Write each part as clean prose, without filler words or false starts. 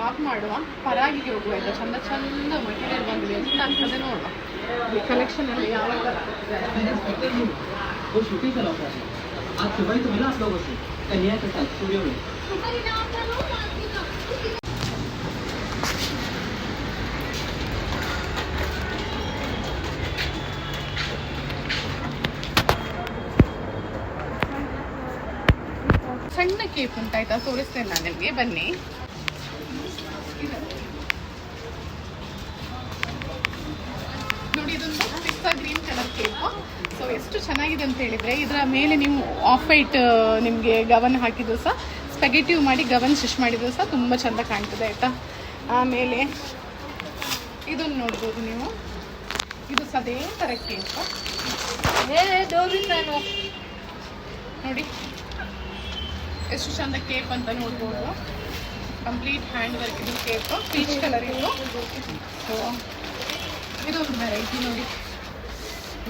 Stop ಮಾಡುವ, ಪರಾಗಿಗೆ ಹೋಗುವ ಆಯಿತಾ. ಚಂದ ಚಂದ ಮಟೀರಿಯಲ್ ಬಂದಿದೆ, ಎಂತ ಆಗ್ತದೆ ನೋಡುವ. ಈ ಕಲೆಕ್ಷನಲ್ಲಿ ಯಾವಾಗ ಸಣ್ಣ ಕೇಪ್ ಉಂಟಾಯ್ತಾ, ತೋರಿಸ್ತೇನೆ ನಾನು ನಿಮಗೆ, ಬನ್ನಿ. ನೋಡಿ, ಇದೊಂದು ಪಿಸ್ತಾ ಗ್ರೀನ್ ಕಲರ್ ಕೇಕು. ಸೊ ಎಷ್ಟು ಚೆನ್ನಾಗಿದೆ ಅಂತ ಹೇಳಿದರೆ, ಇದರ ಮೇಲೆ ನೀವು ಆಫ್ ವೈಟ್ ನಿಮಗೆ ಗವನ್ ಹಾಕಿದ್ದು ಸಹ, ಸ್ಪೆಗೆಟಿವ್ ಮಾಡಿ ಗವನ್ ಸ್ಟಿಚ್ ಮಾಡಿದ್ದು ಸಹ ತುಂಬ ಚೆಂದ ಕಾಣ್ತದೆ ಆಯಿತಾ. ಆಮೇಲೆ ಇದನ್ನು ನೋಡ್ಬೋದು ನೀವು, ಇದು ಸಹ ಅದೇ ಥರ ಕೇಕು ನೋಡಿ ಎಷ್ಟು ಚಂದ ಕೇಪ್ ಅಂತ ನೋಡ್ಬೋದು. ಕಂಪ್ಲೀಟ್ ಹ್ಯಾಂಡ್ ವರ್ಕ್ ಇದು ಕೇಕು, ಪೀಚ್ ಕಲರ್ ಇದು. ಸೊ ಇದೊಂದು ವೆರೈಟಿ ನೋಡಿ,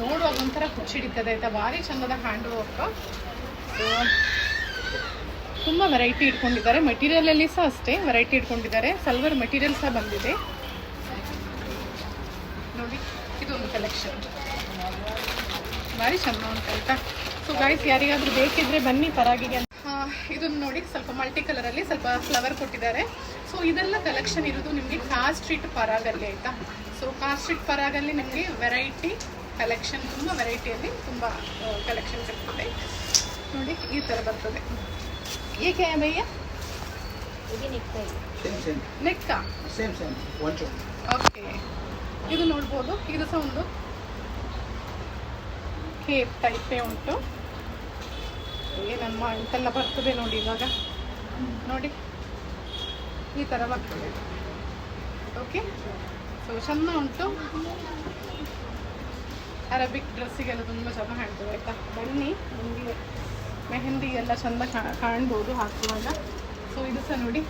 ನೋಡುವಾಗ ಒಂಥರ ಹುಚ್ಚಿಡಿತದೆ ಆಯಿತಾ, ಭಾರಿ ಚಂದದ ಹ್ಯಾಂಡ್ ವರ್ಕ್. ಸೊ ತುಂಬ ವೆರೈಟಿ ಇಟ್ಕೊಂಡಿದ್ದಾರೆ, ಮೆಟೀರಿಯಲಲ್ಲಿ ಸಹ ಅಷ್ಟೇ ವೆರೈಟಿ ಇಟ್ಕೊಂಡಿದ್ದಾರೆ. ಸಲ್ವರ್ ಮೆಟೀರಿಯಲ್ ಸಹ ಬಂದಿದೆ ನೋಡಿ. ಇದೊಂದು ಕಲೆಕ್ಷನ್ ಭಾರಿ ಚಂದ ಉಂಟು ಆಯಿತಾ. ಸೊ ಗೈಸ್, ಯಾರಿಗಾದ್ರೂ ಬೇಕಿದ್ರೆ ಬನ್ನಿ ಪರಾಗಿಗೆ. ಇದನ್ನು ನೋಡಿ, ಸ್ವಲ್ಪ ಮಲ್ಟಿ ಕಲರಲ್ಲಿ ಸ್ವಲ್ಪ ಫ್ಲವರ್ ಕೊಟ್ಟಿದ್ದಾರೆ. ಸೊ ಇದೆಲ್ಲ ಕಲೆಕ್ಷನ್ ಇರೋದು ನಿಮಗೆ ಕಾರ್ ಸ್ಟ್ರೀಟ್ ಪರಾಗಲ್ಲಿ ಆಯಿತಾ. ಸೊ ಕಾರ್ ಸ್ಟ್ರೀಟ್ ಪರಾಗಲ್ಲಿ ನಿಮಗೆ ವೆರೈಟಿ ಕಲೆಕ್ಷನ್, ತುಂಬ ವೆರೈಟಿಯಲ್ಲಿ ತುಂಬ ಕಲೆಕ್ಷನ್ ಸಿಗ್ತದೆ ನೋಡಿ. ಈ ಥರ ಬರ್ತದೆ. ಏಕೆ ಭಯ್ಯ ನೆಕ್ಕಾ? ಓಕೆ, ಇದು ನೋಡ್ಬೋದು. ಇದು ಸಹ ಒಂದು ಕೇಪ್ ಟೈಪೇ ಉಂಟು. ಏನಮ್ಮ ಇಂತೆಲ್ಲ ಬರ್ತದೆ ನೋಡಿ ಇವಾಗ ನೋಡಿ, ಈ ಥರ ಬರ್ತದೆ. ಓಕೆ, ಸೊ ಚೆಂದ ಉಂಟು. ಅರಬಿಕ್ ಡ್ರೆಸ್ಸಿಗೆಲ್ಲ ತುಂಬ ಚೆನ್ನಾಗಿ ಕಾಣ್ತದೆ ಆಯಿತಾ. ಬನ್ನಿ, ನಿಮಗೆ ಮೆಹಂದಿ ಎಲ್ಲ ಚೆಂದ ಕಾಣ್ಬೋದು ಹಾಕುವಾಗ. ಸೊ ಇದು ಸಹ ನೋಡಿ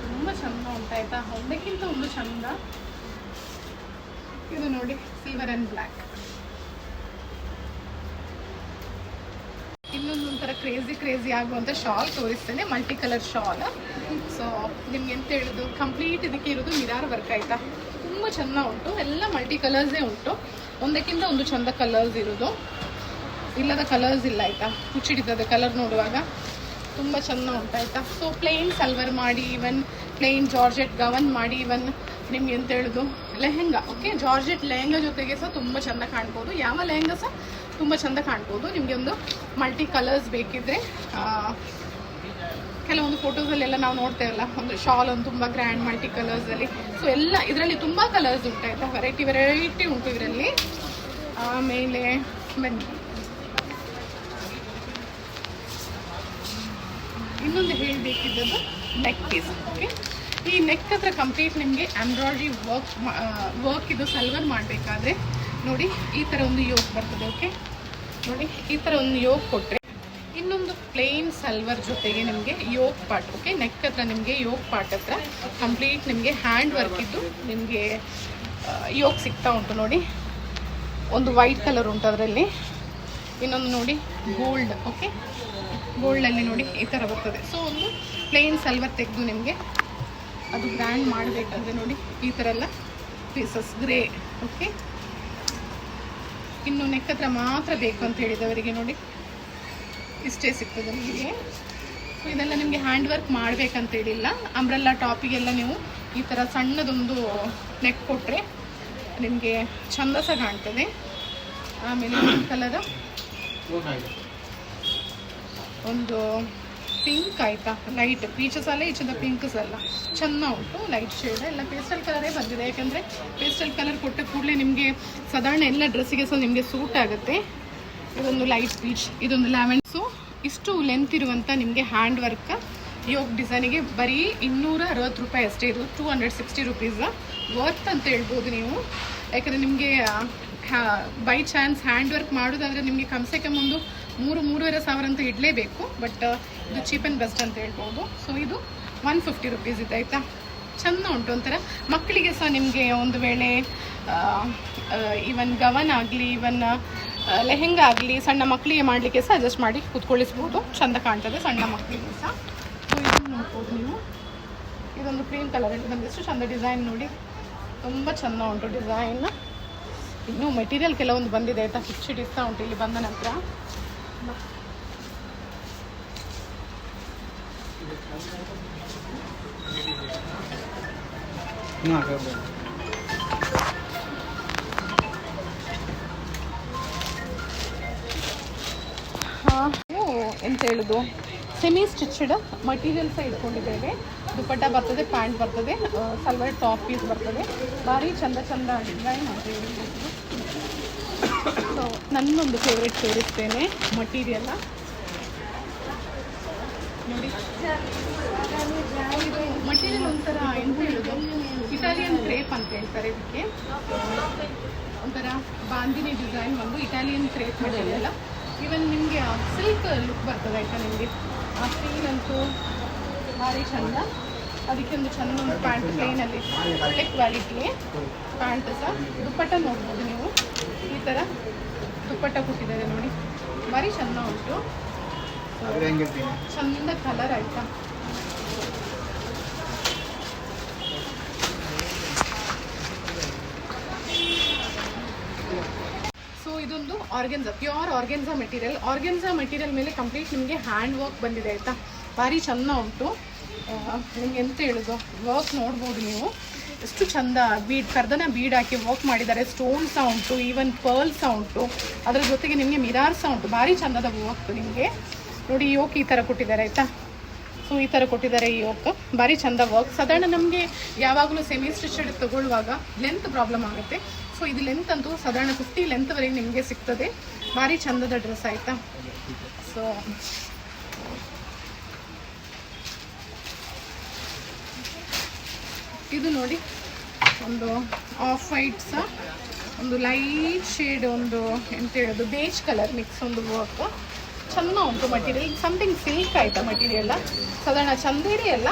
ತುಂಬ ಚೆಂದ ಉಂಟಾಯ್ತಾ, ಒಂದಕ್ಕಿಂತ ಒಂದು ಚೆಂದ. ಇದು ನೋಡಿ, ಸಿಲ್ವರ್ ಆ್ಯಂಡ್ ಬ್ಲ್ಯಾಕ್. ಇನ್ನೊಂದು ಒಂಥರ ಕ್ರೇಜಿ ಆಗುವಂಥ ಶಾಲ್ ತೋರಿಸ್ತೇನೆ, ಮಲ್ಟಿ ಕಲರ್ ಶಾಲ್. ಸೊ ನಿಮ್ಗೆ ಎಂತ ಹೇಳೋದು, ಕಂಪ್ಲೀಟ್ ಇದಕ್ಕೆ ಇರೋದು ಮಿರಾರ್ ವರ್ಕ್ ಆಯಿತಾ, ತುಂಬ ಚೆಂದ ಉಂಟು. ಎಲ್ಲ ಮಲ್ಟಿ ಕಲರ್ಸೇ ಉಂಟು, ಒಂದಕ್ಕಿಂತ ಒಂದು ಚೆಂದ ಕಲರ್ಸ್ ಇರೋದು, ಇಲ್ಲದ ಕಲರ್ಸ್ ಇಲ್ಲ ಆಯಿತಾ. ಹುಚ್ಚಿಡಿತದೆ ಕಲರ್ ನೋಡುವಾಗ, ತುಂಬ ಚೆಂದ ಉಂಟಾಯ್ತಾ. ಸೊ ಪ್ಲೇನ್ ಸಲ್ವರ್ ಮಾಡಿ, ಈವನ್ ಪ್ಲೇನ್ ಜಾರ್ಜೆಟ್ ಗವನ್ ಮಾಡಿ, ಈವನ್ ನಿಮ್ಗೆ ಎಂತ ಹೇಳೋದು ಲೆಹೆಂಗಾ. ಓಕೆ, ಜಾರ್ಜೆಟ್ ಲೆಹೆಂಗಾ ಜೊತೆಗೆ ಸಹ ತುಂಬ ಚೆಂದ ಕಾಣ್ಬೋದು. ಯಾವ ಲೆಹೆಂಗಾ ಸಹ ತುಂಬ ಚೆಂದ ಕಾಣ್ಬೋದು. ನಿಮಗೆ ಒಂದು ಮಲ್ಟಿ ಕಲರ್ಸ್ ಬೇಕಿದ್ದರೆ, ಕೆಲವೊಂದು ಫೋಟೋಸಲ್ಲೆಲ್ಲ ನಾವು ನೋಡ್ತೇವಲ್ಲ, ಒಂದು ಶಾಲ್ ಒಂದು ತುಂಬ ಗ್ರ್ಯಾಂಡ್ ಮಲ್ಟಿ ಕಲರ್ಸಲ್ಲಿ. ಸೊ ಎಲ್ಲ ಇದರಲ್ಲಿ ತುಂಬ ಕಲರ್ಸ್ ಉಂಟಾಯ್ತಾ, ವೆರೈಟಿ ಉಂಟು ಇದರಲ್ಲಿ. ಆಮೇಲೆ ಬನ್ನಿ, ಇನ್ನೊಂದು ಹೇಳಬೇಕಿದ್ದದ್ದು ನೆಕ್ ಪೀಸ್. ಓಕೆ, ಈ ನೆಕ್ ಹತ್ರ ಕಂಪ್ಲೀಟ್ ನಿಮಗೆ ಎಂಬ್ರಾಯ್ಡ್ರಿ ವರ್ಕ್ ಇದು ಸಲ್ವರ್ ಮಾಡಬೇಕಾದ್ರೆ ನೋಡಿ ಈ ಥರ ಒಂದು ಯೋಕ್ ಬರ್ತದೆ. ಓಕೆ ನೋಡಿ, ಈ ಥರ ಒಂದು ಯೋಕ್ ಕೊಟ್ಟರೆ, ಇನ್ನೊಂದು ಪ್ಲೇನ್ ಸಲ್ವರ್ ಜೊತೆಗೆ ನಿಮಗೆ ಯೋಕ್ ಪಾರ್ಟ್. ಓಕೆ, ನೆಕ್ ಹತ್ರ ನಿಮಗೆ ಯೋಕ್ ಪಾರ್ಟ್ ಹತ್ರ ಕಂಪ್ಲೀಟ್ ನಿಮಗೆ ಹ್ಯಾಂಡ್ ವರ್ಕ್ ಇದ್ದು ನಿಮಗೆ ಯೋಕ್ ಸಿಗ್ತಾ ಉಂಟು ನೋಡಿ. ಒಂದು ವೈಟ್ ಕಲರ್ ಉಂಟು ಅದರಲ್ಲಿ, ಇನ್ನೊಂದು ನೋಡಿ ಗೋಲ್ಡ್. ಓಕೆ, ಗೋಲ್ಡಲ್ಲಿ ನೋಡಿ ಈ ಥರ ಬರ್ತದೆ. ಸೊ ಒಂದು ಪ್ಲೇನ್ ಸಲ್ವರ್ ತೆಗೆದು ನಿಮಗೆ ಅದು ಗ್ರ್ಯಾಂಡ್ ಮಾಡಬೇಕಾದ್ರೆ ನೋಡಿ ಈ ಥರ ಎಲ್ಲ ಪೀಸಸ್ ಗ್ರೇ. ಓಕೆ, ಇನ್ನು ನೆಕ್ ಹತ್ರ ಮಾತ್ರ ಬೇಕು ಅಂತ ಹೇಳಿದವರಿಗೆ ನೋಡಿ ಇಷ್ಟೇ ಸಿಗ್ತದೆ ನಿಮಗೆ. ಸೊ ಇದೆಲ್ಲ ನಿಮಗೆ ಹ್ಯಾಂಡ್ ವರ್ಕ್ ಮಾಡಬೇಕಂತ ಹೇಳಿಲ್ಲ. ಅಂಬ್ರೆಲ್ಲಾ ಟಾಪಿಗೆಲ್ಲ ನೀವು ಈ ಥರ ಸಣ್ಣದೊಂದು ನೆಕ್ ಕೊಟ್ಟರೆ ನಿಮಗೆ ಚಂದ ಸಹ ಕಾಣ್ತದೆ. ಆಮೇಲೆ ಕಲರ್ ಒಂದು ಪಿಂಕ್ ಆಯಿತಾ, ಲೈಟ್ ಪೀಚಸ್ ಅಲ್ಲ, ಈಚದ ಪಿಂಕ್ಸ್ ಅಲ್ಲ, ಚೆಂದ ಉಂಟು. ಲೈಟ್ ಶೇಡ್ ಎಲ್ಲ ಪೇಸ್ಟಲ್ ಕಲರೇ ಬಂದಿದೆ, ಯಾಕಂದರೆ ಪೇಸ್ಟಲ್ ಕಲರ್ ಕೊಟ್ಟ ಕೂಡಲೇ ನಿಮಗೆ ಸಾಧಾರಣ ಎಲ್ಲ ಡ್ರೆಸ್ಸಿಗೆ ಸಹ ನಿಮಗೆ ಸೂಟ್ ಆಗುತ್ತೆ. ಇದೊಂದು ಲೈಟ್ ಪೀಚ್, ಇದೊಂದು ಲ್ಯಾವೆಂಡ್ಸು. ಇಷ್ಟು ಲೆಂತ್ ಇರುವಂಥ ನಿಮಗೆ ಹ್ಯಾಂಡ್ ವರ್ಕ್ ಯೋಗ್ ಡಿಸೈನಿಗೆ ಬರೀ 260 ರೂಪಾಯಿ ಅಷ್ಟೇ. ಇದು 260 ರುಪೀಸ್ ವರ್ತ್ ಅಂತ ಹೇಳ್ಬೋದು ನೀವು. ಯಾಕಂದರೆ ನಿಮಗೆ ಬೈ ಚಾನ್ಸ್ ಹ್ಯಾಂಡ್ ವರ್ಕ್ ಮಾಡೋದಾದರೆ ನಿಮಗೆ ಕಮ್ಸೆ ಕಮ್ ಒಂದು 3-3.5 ಸಾವಿರ ಅಂತ ಇಡಲೇಬೇಕು. ಬಟ್ ಇದು ಚೀಪ್ ಆ್ಯಂಡ್ ಬೆಸ್ಟ್ ಅಂತ ಹೇಳ್ಬೋದು. ಸೊ ಇದು 150 ರುಪೀಸ್ ಇದೆ ಆಯಿತಾ. ಚೆಂದ ಉಂಟು ಒಂಥರ. ಮಕ್ಕಳಿಗೆ ಸಹ ನಿಮಗೆ ಒಂದು ವೇಳೆ ಈವನ್ ಗವನ್ ಆಗಲಿ, ಈವನ್ ಲೆಹೆಂಗಾ ಆಗಲಿ, ಸಣ್ಣ ಮಕ್ಕಳಿಗೆ ಮಾಡಲಿಕ್ಕೆ ಸಹ ಅಡ್ಜಸ್ಟ್ ಮಾಡಿ ಕೂತ್ಕೊಳ್ಳಿಸ್ಬೋದು. ಚೆಂದ ಕಾಣ್ತದೆ ಸಣ್ಣ ಮಕ್ಕಳಿಗೆ ಸಹ. ಸೊ ಇದನ್ನು ನೋಡ್ಬೋದು ನೀವು. ಇದೊಂದು ಕ್ರೀಮ್ ಕಲರ್ ಬಂದು ಎಷ್ಟು ಚಂದ ಡಿಸೈನ್ ನೋಡಿ, ತುಂಬ ಚೆಂದ ಉಂಟು ಡಿಸೈನ್. ಇನ್ನೂ ಮೆಟೀರಿಯಲ್ ಕೆಲವೊಂದು ಬಂದಿದೆ ಆಯಿತಾ, ಹಿಡಿಸ್ತಾ ಉಂಟು ಇಲ್ಲಿ ಬಂದ ನಂತರ. ಎಂತ ಹೇಳೋದು, ಸೆಮಿ ಸ್ಟಿಚ್ಡ್ ಮಟೀರಿಯಲ್ ಸಹ ಇಟ್ಕೊಂಡಿದ್ದೇವೆ. ದುಪ್ಪಟ್ಟ ಬರ್ತದೆ, ಪ್ಯಾಂಟ್ ಬರ್ತದೆ, ಸಲ್ವಾರ್ ಟಾಪ್ ಪೀಸ್ ಬರ್ತದೆ. ಭಾರಿ ಚಂದ ಚಂದ ಡಿಸೈನ್ ಅಂತ ಹೇಳ್ಬೋದು. ಸೊ ನನ್ನೊಂದು ಫೇವ್ರೇಟ್ ತೋರಿಸ್ತೇನೆ ಮಟೀರಿಯಲ್ ನೋಡಿ. ಇದು ಮಟೀರಿಯಲ್ ಒಂಥರ ಎಂತ ಹೇಳೋದು, ಇಟಾಲಿಯನ್ ಕ್ರೇಪ್ ಅಂತ ಹೇಳ್ತಾರೆ ಇದಕ್ಕೆ. ಒಂಥರ ಬಾಂದಿನಿ ಡಿಸೈನ್ ಒಂದು ಇಟಾಲಿಯನ್ ಕ್ರೇಪ್ ಮಟೀರಿಯಲ್. ಇವನ್ ನಿಮಗೆ ಸಿಲ್ಕ್ ಲುಕ್ ಬರ್ತದೆ ಆಯಿತಾ ನಿಮಗೆ. ಆ ಸ್ಟೀಲ್ ಅಂತೂ ಭಾರಿ ಚಂದ. ಅದಕ್ಕೆ ಒಂದು ಚೆಂದ ಒಂದು ಪ್ಯಾಂಟ್ ಪ್ಲೇನಲ್ಲಿ ಒಳ್ಳೆ ಕ್ವಾಲಿಟಿ ಪ್ಯಾಂಟ್ ಸಹ. ದುಪ್ಪಟ್ಟ ನೋಡ್ಬೋದು ನೀವು, ಈ ಥರ ದುಪ್ಪಟ್ಟ ಕೊಟ್ಟಿದ್ದಾರೆ ನೋಡಿ, ಭಾರಿ ಚೆಂದ ಉಂಟು. ಚಂದ ಕಲರ್ ಆಯಿತಾ. ಸೊ ಇದೊಂದು organza, pure organza material. Organza material ಮೇಲೆ ಕಂಪ್ಲೀಟ್ ನಿಮಗೆ ಹ್ಯಾಂಡ್ ವರ್ಕ್ ಬಂದಿದೆ ಆಯಿತಾ. ಭಾರಿ ಚೆಂದ ಉಂಟು. ನಿಮ್ಗೆ ಎಂತ ಹೇಳೋದು, ವರ್ಕ್ ನೋಡ್ಬೋದು ನೀವು ಎಷ್ಟು ಚಂದ. ಬೀಡ್ ಕರ್ದನ ಬೀಡ್ ಹಾಕಿ ವರ್ಕ್ ಮಾಡಿದ್ದಾರೆ. ಸ್ಟೋನ್ ಸಹ ಉಂಟು, ಈವನ್ ಪರ್ಲ್ ಸಹ ಉಂಟು. ಅದರ ಜೊತೆಗೆ ನಿಮಗೆ ಮಿರಾರ್ ಸಹ ಉಂಟು. ಭಾರಿ ಚಂದದ ವರ್ಕ್ ನಿಮಗೆ ನೋಡಿ. ಯೋಕ್ ಈ ಥರ ಕೊಟ್ಟಿದ್ದಾರೆ ಆಯಿತಾ. ಸೊ ಈ ಥರ ಕೊಟ್ಟಿದ್ದಾರೆ ಈ ಯೋಕ್, ಭಾರಿ ಚಂದ ವರ್ಕ್. ಸಾಧಾರಣ ನಮಗೆ ಯಾವಾಗಲೂ ಸೆಮಿ ಸ್ಟಿಚೆಡ್ ತಗೊಳ್ಳುವಾಗ ಲೆಂತ್ ಪ್ರಾಬ್ಲಮ್ ಆಗುತ್ತೆ. ಸೊ ಇದು ಲೆಂತ್ ಅಂತೂ ಸಾಧಾರಣ 50 ಲೆಂತ್ವರೆಗೆ ನಿಮಗೆ ಸಿಗ್ತದೆ. ಭಾರಿ ಚಂದದ ಡ್ರೆಸ್ ಆಯಿತಾ. ಸೊ ಇದು ನೋಡಿ, ಒಂದು ಆಫ್ ವೈಟ್ ಸಹ, ಒಂದು ಲೈಟ್ ಶೇಡ್, ಒಂದು ಎಂತ ಹೇಳೋದು ಬೇಜ್ ಕಲರ್ ಮಿಕ್ಸ್ ಒಂದು ವರ್ಕ್ ಚೆಂದ ಉಂಟು. ಮಟೀರಿಯಲ್ ಸಮಥಿಂಗ್ ಸಿಲ್ಕ್ ಆಯಿತಾ ಮಟೀರಿಯಲ್. ಸಾಧಾರಣ ಚಂದೇರಿ ಎಲ್ಲ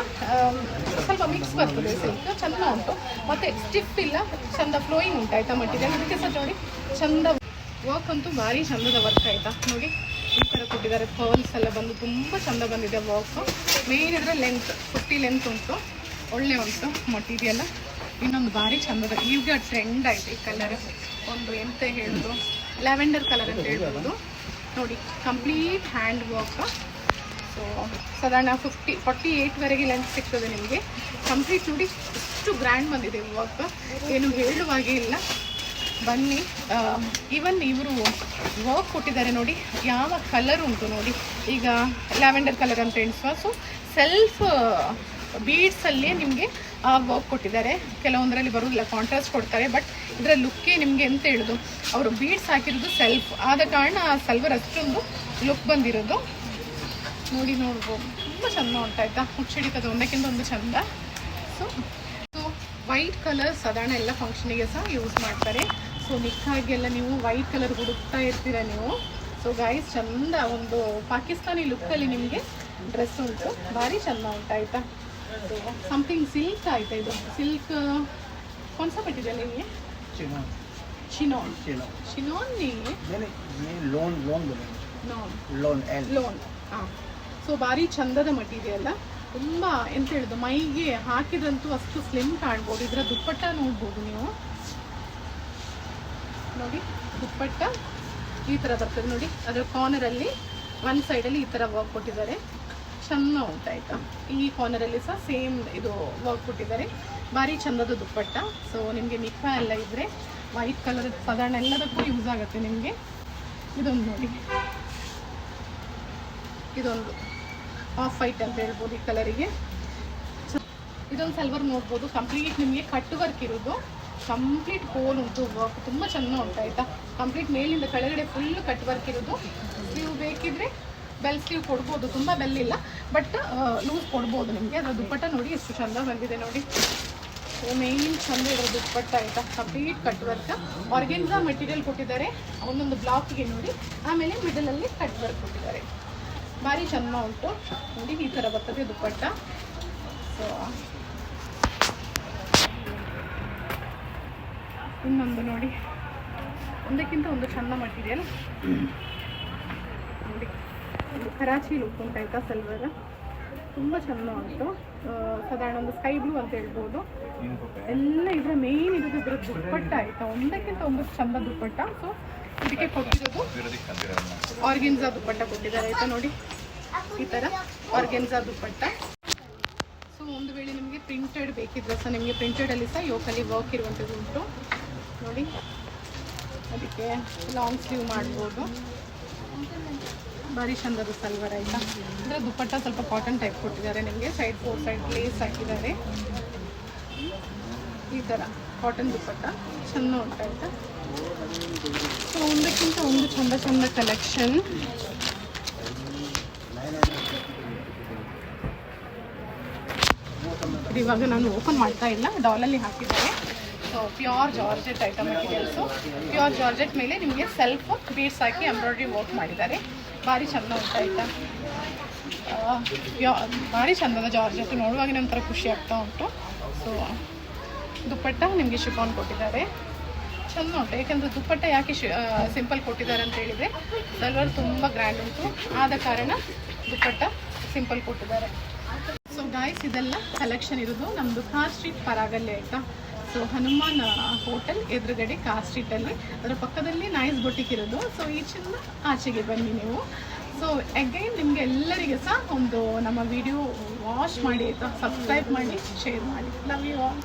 ಸ್ವಲ್ಪ ಮಿಕ್ಸ್ ಬರ್ತದೆ ಸಿಲ್ಕ್, ಚೆಂದ ಉಂಟು. ಮತ್ತು ಸ್ಟಿಫ್ ಇಲ್ಲ, ಚೆಂದ ಫ್ಲೋಯಿಂಗ್ ಉಂಟು ಆಯಿತಾ ಮಟೀರಿಯಲ್. ಅದಕ್ಕೆ ಸಹ ನೋಡಿ ಚೆಂದ ವರ್ಕ್ ಅಂತೂ ಭಾರಿ ಚಂದದ ವರ್ಕ್ ಆಯಿತಾ. ನೋಡಿ ಈ ಥರ ಕೊಟ್ಟಿದ್ದಾರೆ. ಪರ್ಲ್ಸ್ ಎಲ್ಲ ಬಂದು ತುಂಬ ಚೆಂದ ಬಂದಿದೆ ವರ್ಕ್. ಮೇನ್ ಇದರ ಲೆಂತ್ 50 ಲೆಂತ್ ಉಂಟು, ಒಳ್ಳೆ ಉಂಟು ಮಟೀರಿಯಲ್. ಇನ್ನೊಂದು ಭಾರಿ ಚಂದದ ಈಗ ಟ್ರೆಂಡ್ ಆಯಿತು ಈ ಕಲರ್, ಒಂದು ಎಂತ ಹೇಳೋದು ಲ್ಯಾವೆಂಡರ್ ಕಲರ್ ಅಂತ ಹೇಳ್ಬೋದು ನೋಡಿ. Complete hand work. ಸೊ ಸಾಧಾರಣ 48ವರೆಗೆ ಲೆಂತ್ ಸಿಗ್ತದೆ ನಿಮಗೆ. ಕಂಪ್ಲೀಟ್ ನೋಡಿ ಎಷ್ಟು ಗ್ರ್ಯಾಂಡ್ ಬಂದಿದೆ ವರ್ಕ್, ಏನು ಹೇಳುವಾಗೆ ಇಲ್ಲ. ಬನ್ನಿ. ಈವನ್ ಇವರು ವರ್ಕ್ ಕೊಟ್ಟಿದ್ದಾರೆ ನೋಡಿ, ಯಾವ ಕಲರ್ ಉಂಟು ನೋಡಿ. ಈಗ ಲ್ಯಾವೆಂಡರ್ ಕಲರ್ ಅಂತ ಎಣಿಸುವ. ಸೊ ಸೆಲ್ಫ್ ಬೀಡ್ಸಲ್ಲಿ ನಿಮಗೆ ಆ ವರ್ಕ್ ಕೊಟ್ಟಿದ್ದಾರೆ. ಕೆಲವೊಂದರಲ್ಲಿ ಬರೋದಿಲ್ಲ, ಕಾಂಟ್ರಾಸ್ಟ್ ಕೊಡ್ತಾರೆ. ಬಟ್ ಇದರ ಲುಕ್ಕೇ ನಿಮಗೆ ಎಂತ ಹೇಳೋದು, ಅವರು ಬೀಡ್ಸ್ ಹಾಕಿರೋದು ಸೆಲ್ಫ್ ಆದ ಕಾರಣ ಸಲ್ವರ್ ಅಷ್ಟೊಂದು ಲುಕ್ ಬಂದಿರೋದು ನೋಡಿ. ನೋಡ್ಬೋದು ತುಂಬ ಚೆಂದ ಉಂಟಾಯ್ತಾ. ಹುಚ್ಚಿಡಿತದೆ ಒಂದಕ್ಕಿಂತ ಒಂದು ಚೆಂದ. ಸೊ ವೈಟ್ ಕಲರ್ ಸಾಧಾರಣ ಎಲ್ಲ ಫಂಕ್ಷನಿಗೆ ಸಹ ಯೂಸ್ ಮಾಡ್ತಾರೆ. ಸೊ ನಿಕ್ಕಾಗೆಲ್ಲ ನೀವು ವೈಟ್ ಕಲರ್ ಹುಡುಕ್ತಾ ಇರ್ತೀರ ನೀವು. ಸೊ ಗೈಸ್ ಚೆಂದ ಒಂದು ಪಾಕಿಸ್ತಾನಿ ಲುಕ್ಕಲ್ಲಿ ನಿಮಗೆ ಡ್ರೆಸ್ ಉಂಟು, ಭಾರಿ ಚೆಂದ ಉಂಟಾಯ್ತಾ. ಸೊ ಸಮಥಿಂಗ್ ಸಿಲ್ಕ್ ಆಯ್ತಾ. ಇದು ಸಿಲ್ಕ್ कौन सा मटेरियल है ये? चिनॉन. चिनॉन. चिनॉन नहीं है, नहीं लोन लोन एल लोन. ಹಾಂ. ಸೊ ಭಾರಿ ಚಂದದ ಮಟೀರಿಯಲ್. ತುಂಬ ಎಂತ ಹೇಳೋದು, ಮೈಗೆ ಹಾಕಿದ್ರಂತೂ ಅಷ್ಟು ಸ್ಲಿಮ್ ಕಾಣ್ಬೋದು. ಇದರ ದುಪ್ಪಟ್ಟ ನೋಡ್ಬೋದು ನೀವು ನೋಡಿ. ದುಪ್ಪಟ್ಟ ಈ ಥರ ಬರ್ತದೆ ನೋಡಿ. ಅದರ ಕಾರ್ನರಲ್ಲಿ ಒಂದು ಸೈಡಲ್ಲಿ ಈ ಥರ ವರ್ಕ್ ಕೊಟ್ಟಿದ್ದಾರೆ, ಚೆಂದ ಉಂಟಾಯ್ತಾ. ಈ ಕಾರ್ನರಲ್ಲಿ ಸಹ ಸೇಮ್ ಇದು ವರ್ಕ್ ಕೊಟ್ಟಿದ್ದಾರೆ. ಭಾರಿ ಚಂದದ ದುಪ್ಪಟ್ಟ. ಸೊ ನಿಮಗೆ ನಿಕ್ಕಾ ಎಲ್ಲ ಇದ್ದರೆ ವೈಟ್ ಕಲರ್ ಸಾಧಾರಣ ಎಲ್ಲದಕ್ಕೂ ಯೂಸ್ ಆಗುತ್ತೆ ನಿಮಗೆ. ಇದೊಂದು ನೋಡಿ, ಇದೊಂದು ಆಫ್ ವೈಟ್ ಅಂತ ಹೇಳ್ಬೋದು ಈ ಕಲರಿಗೆ. ಇದೊಂದು ಸಲ್ವರ್ ನೋಡ್ಬೋದು, ಕಂಪ್ಲೀಟ್ ನಿಮಗೆ ಕಟ್ ವರ್ಕ್ ಇರೋದು. ಕಂಪ್ಲೀಟ್ ಹೋಲ್ ಉಂಟು, ವರ್ಕ್ ತುಂಬ ಚೆಂದ ಉಂಟಾಯ್ತಾ. ಕಂಪ್ಲೀಟ್ ಮೇಲಿಂದ ಕೆಳಗಡೆ ಫುಲ್ ಕಟ್ ವರ್ಕ್ ಇರೋದು. ಸ್ಲೀವ್ ಬೇಕಿದ್ರೆ ಬೆಲ್ ಸ್ಲೀವ್ ಕೊಡ್ಬೋದು, ತುಂಬ ಬೆಲ್ ಇಲ್ಲ, ಬಟ್ ಲೂಸ್ ಕೊಡ್ಬೋದು ನಿಮಗೆ. ಅದರ ದುಪ್ಪಟ್ಟ ನೋಡಿ ಎಷ್ಟು ಚೆಂದ ಬಂದಿದೆ ನೋಡಿ. ಮೇನ್ ಚೆಂದ ಇರೋ ದುಪ್ಪಟ್ಟ ಆಯಿತಾ. Complete cut work. Organza material ಕೊಟ್ಟಿದ್ದಾರೆ ಒಂದೊಂದು ಬ್ಲಾಕ್ಗೆ ನೋಡಿ. ಆಮೇಲೆ ಮಿಡಲಲ್ಲಿ ಕಟ್ ವರ್ಕ್ ಕೊಟ್ಟಿದ್ದಾರೆ. ಭಾರಿ ಚೆಂದ ಉಂಟು ನೋಡಿ. ಈ ಥರ ಬರ್ತದೆ ದುಪ್ಪಟ್ಟ. ಸೊ ಇನ್ನೊಂದು ನೋಡಿ, ಒಂದಕ್ಕಿಂತ ಒಂದು ಚೆಂದ ಮಟೀರಿಯಲ್ ನೋಡಿ. ಒಂದು ಕರಾಚಿ ಲುಕ್ ಉಂಟಾಯ್ತಾ ಸಲ್ವರ್. ತುಂಬ ಚೆಂದ ಉಂಟು. ಸಾಧಾರಣ ಒಂದು ಸ್ಕೈ ಬ್ಲೂ ಅಂತ ಹೇಳ್ಬೋದು. ಎಲ್ಲ ಇದರ ಮೇನ್ ಇರೋದು ಇದರ ದುಪ್ಪಟ್ಟ ಆಯಿತಾ, ಒಂದಕ್ಕಿಂತ ಒಂದು ಚಂದ ದುಪ್ಪಟ್ಟ. ಸೊ ಇದಕ್ಕೆ ಕೊಟ್ಟಿರೋದು ಆರ್ಗೆನ್ಸಾ ದುಪ್ಪಟ್ಟ ಕೊಟ್ಟಿದ್ದಾರೆ ಆಯಿತಾ. ನೋಡಿ ಈ ಥರ ಆರ್ಗೆನ್ಸಾ ದುಪ್ಪಟ್ಟ. ಸೊ ಒಂದು ವೇಳೆ ನಿಮಗೆ ಪ್ರಿಂಟೆಡ್ ಬೇಕಿದ್ರೆ ಸಹ ನಿಮಗೆ ಪ್ರಿಂಟೆಡಲ್ಲಿ ಸಹ ಯೋಕಲ್ಲಿ ವರ್ಕ್ ಇರುವಂಥದ್ದು ಉಂಟು ನೋಡಿ. ಅದಕ್ಕೆ ಲಾಂಗ್ ಸ್ಲೀವ್ ಮಾಡ್ಬೋದು. ಭಾರಿ ಚಂದದ ಸಲ್ವಾರ್ ಆಯಿತಾ. ಅಂದರೆ ದುಪ್ಪಟ್ಟ ಸ್ವಲ್ಪ ಕಾಟನ್ ಟೈಪ್ ಕೊಟ್ಟಿದ್ದಾರೆ ನಿಮಗೆ. ಸೈಡ್ 4 ಸೈಡ್ ಲೇಸ್ ಹಾಕಿದ್ದಾರೆ. ಈ ಥರ ಕಾಟನ್ ದುಪ್ಪಟ್ಟ ಚೆಂದ ಉಂಟಾಯ್ತಾ. ಸೊ ಒಂದಕ್ಕಿಂತ ಒಂದು ಚಂದ ಚಂದ ಕಲೆಕ್ಷನ್. ಇವಾಗ ನಾನು ಓಪನ್ ಮಾಡ್ತಾ ಇಲ್ಲ, ಡಾಲಲ್ಲಿ ಹಾಕಿದ್ದಾರೆ. So pure georgette item materials. Pure georgette ಮೇಲೆ ನಿಮಗೆ ಸೆಲ್ಫ್ ಬೀಡ್ಸ್ ಹಾಕಿ ಎಂಬ್ರಾಯ್ಡ್ರಿ ವರ್ಕ್ ಮಾಡಿದ್ದಾರೆ. ಭಾರಿ ಚಂದ ಉಂಟಾಯ್ತಾ. ಭಾರಿ ಚಂದದ ಜಾರ್ಜೆಟ್, ನೋಡುವಾಗ ನಂತರ ಖುಷಿ ಆಗ್ತಾ ಉಂಟು. ಸೊ ದುಪ್ಪಟ್ಟ ನಿಮಗೆ ಶಿಫಾನ್ ಕೊಟ್ಟಿದ್ದಾರೆ, ಚೆಂದ ಉಂಟು. ಯಾಕೆಂದರೆ ದುಪ್ಪಟ್ಟ ಯಾಕೆ ಸಿಂಪಲ್ ಕೊಟ್ಟಿದ್ದಾರೆ ಅಂತ ಹೇಳಿದರೆ ಸಲ್ವಾರ್ ತುಂಬ ಗ್ರ್ಯಾಂಡ್ ಉಂಟು, ಆದ ಕಾರಣ ದುಪ್ಪಟ್ಟ ಸಿಂಪಲ್ ಕೊಟ್ಟಿದ್ದಾರೆ. ಸೊ ಗಾಯ್ಸ್, ಇದೆಲ್ಲ ಕಲೆಕ್ಷನ್ ಇರೋದು ನಮ್ಮದು ಕಾರ್ ಸ್ಟ್ರೀಟ್ ಪರಾಗಲ್ಲಿ ಆಯಿತಾ. ಸೊ ಹನುಮಾನ್ ಹೋಟೆಲ್ ಎದುರುಗಡೆ ಕಾರ್ ಸ್ಟ್ರೀಟಲ್ಲಿ, ಅದರ ಪಕ್ಕದಲ್ಲಿ ನೈಸ್ ಬೊಟಿಕ್ ಇರೋದು. ಸೊ ಈಚಿಂದ ಆಚೆಗೆ ಬನ್ನಿ ನೀವು. ಸೊ ಅಗೈನ್ ನಿಮಗೆ ಎಲ್ಲರಿಗೆ ಸಹ ಒಂದು ನಮ್ಮ ವಿಡಿಯೋ ವಾಚ್ ಮಾಡಿ ಆಯಿತಾ, ಸಬ್ಸ್ಕ್ರೈಬ್ ಮಾಡಿ, ಶೇರ್ ಮಾಡಿ. Love you all.